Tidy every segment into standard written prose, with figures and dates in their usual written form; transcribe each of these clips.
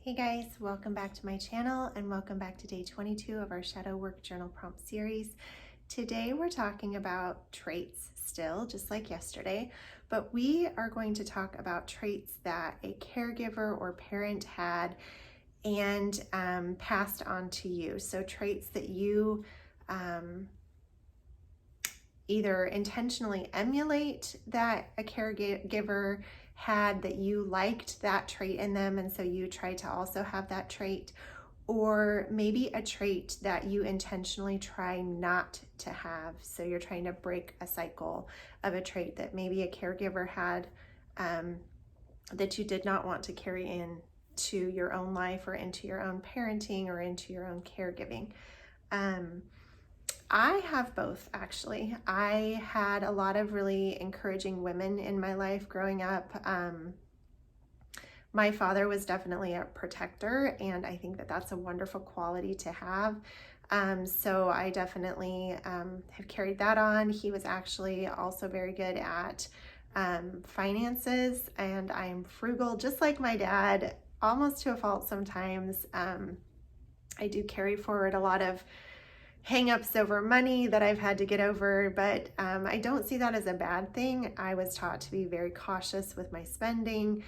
Hey guys, welcome back to my channel and welcome back to day 22 of our Shadow Work Journal Prompt series. Today we're talking about traits still, just like yesterday, but we are going to talk about traits that a caregiver or parent had and passed on to you. So traits that you either intentionally emulate that a caregiver had, that you liked that trait in them and so you try to also have that trait, or maybe a trait that you intentionally try not to have. So you're trying to break a cycle of a trait that maybe a caregiver had that you did not want to carry into your own life or into your own parenting or into your own caregiving. I have both, actually. I had a lot of really encouraging women in my life growing up. My father was definitely a protector, and I think that that's a wonderful quality to have. So I definitely have carried that on. He was actually also very good at finances, and I'm frugal, just like my dad, almost to a fault sometimes. I do carry forward a lot of hang-ups over money that I've had to get over, but I don't see that as a bad thing. I was taught to be very cautious with my spending.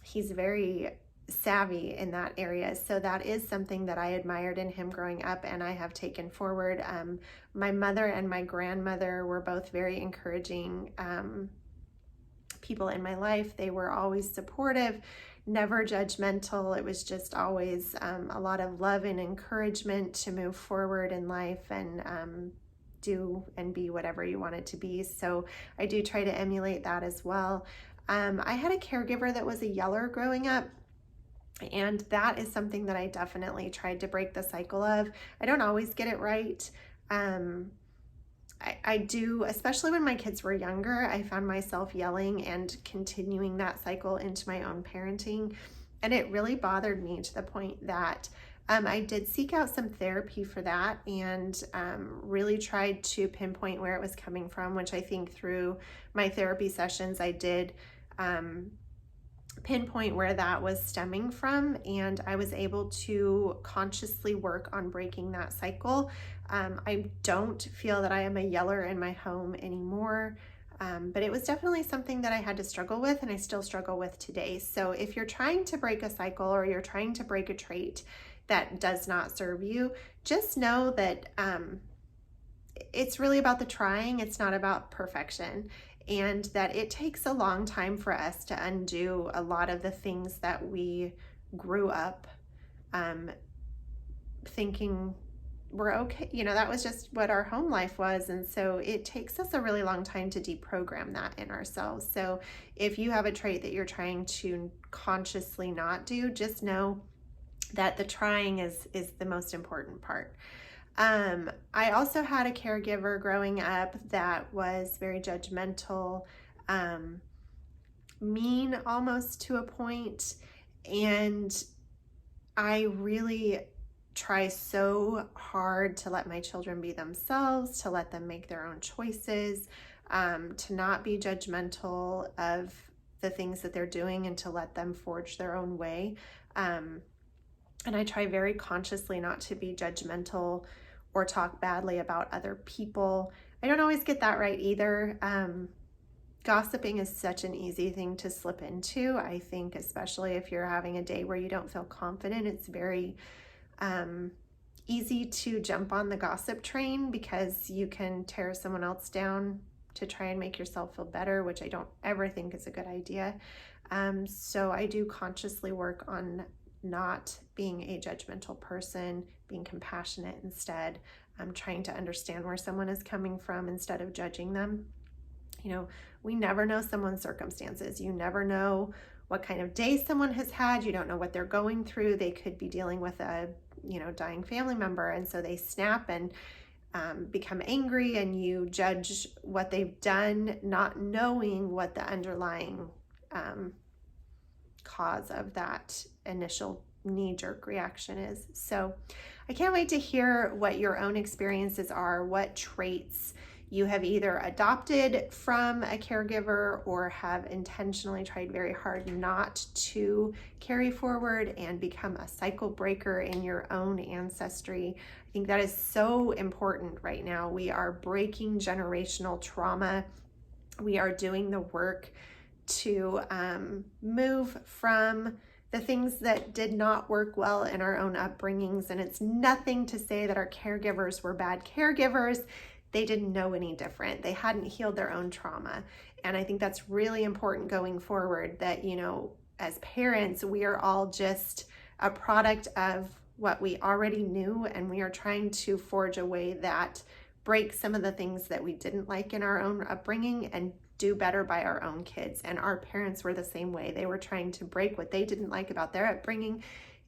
He's very savvy in that area, so that is something that I admired in him growing up and I have taken forward. My mother and my grandmother were both very encouraging people in my life. They were always supportive, never judgmental. It was just always a lot of love and encouragement to move forward in life and do and be whatever you wanted to be. So I do try to emulate that as well. I had a caregiver that was a yeller growing up, and that is something that I definitely tried to break the cycle of. I don't always get it right. I do, especially when my kids were younger, I found myself yelling and continuing that cycle into my own parenting. And it really bothered me to the point that I did seek out some therapy for that and really tried to pinpoint where it was coming from, which I think through my therapy sessions, I did pinpoint where that was stemming from, and I was able to consciously work on breaking that cycle. I don't feel that I am a yeller in my home anymore, but it was definitely something that I had to struggle with, and I still struggle with today. So if you're trying to break a cycle or you're trying to break a trait that does not serve you, just know that it's really about the trying. It's not about perfection, and that it takes a long time for us to undo a lot of the things that we grew up thinking we're okay. You know, that was just what our home life was. And so it takes us a really long time to deprogram that in ourselves. So if you have a trait that you're trying to consciously not do, just know that the trying is the most important part. I also had a caregiver growing up that was very judgmental, mean almost to a point, and I really try so hard to let my children be themselves, to let them make their own choices, to not be judgmental of the things that they're doing and to let them forge their own way. And I try very consciously not to be judgmental or talk badly about other people. I don't always get that right either. Gossiping is such an easy thing to slip into. I think especially if you're having a day where you don't feel confident, it's very easy to jump on the gossip train because you can tear someone else down to try and make yourself feel better, which I don't ever think is a good idea. So I do consciously work on not being a judgmental person, being compassionate instead. I'm trying to understand where someone is coming from instead of judging them. You know, we never know someone's circumstances. You never know what kind of day someone has had. You don't know what they're going through. They could be dealing with a, dying family member, and so they snap and become angry, and you judge what they've done, not knowing what the underlying cause of that initial knee-jerk reaction is. So I can't wait to hear what your own experiences are, what traits you have either adopted from a caregiver or have intentionally tried very hard not to carry forward and become a cycle breaker in your own ancestry. I think that is so important right now. We are breaking generational trauma. We are doing the work to move from the things that did not work well in our own upbringings. And it's nothing to say that our caregivers were bad caregivers. They didn't know any different. They hadn't healed their own trauma. And I think that's really important going forward, that, you know, as parents, we are all just a product of what we already knew, and we are trying to forge a way that breaks some of the things that we didn't like in our own upbringing and do better by our own kids. And our parents were the same way. They were trying to break what they didn't like about their upbringing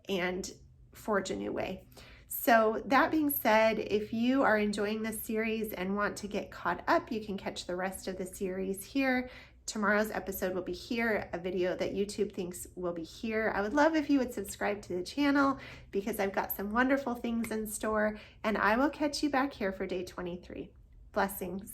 and forge a new way. So that being said, if you are enjoying this series and want to get caught up, you can catch the rest of the series here. Tomorrow's episode will be here, a video that YouTube thinks will be here. I would love if you would subscribe to the channel, because I've got some wonderful things in store, and I will catch you back here for day 23. Blessings.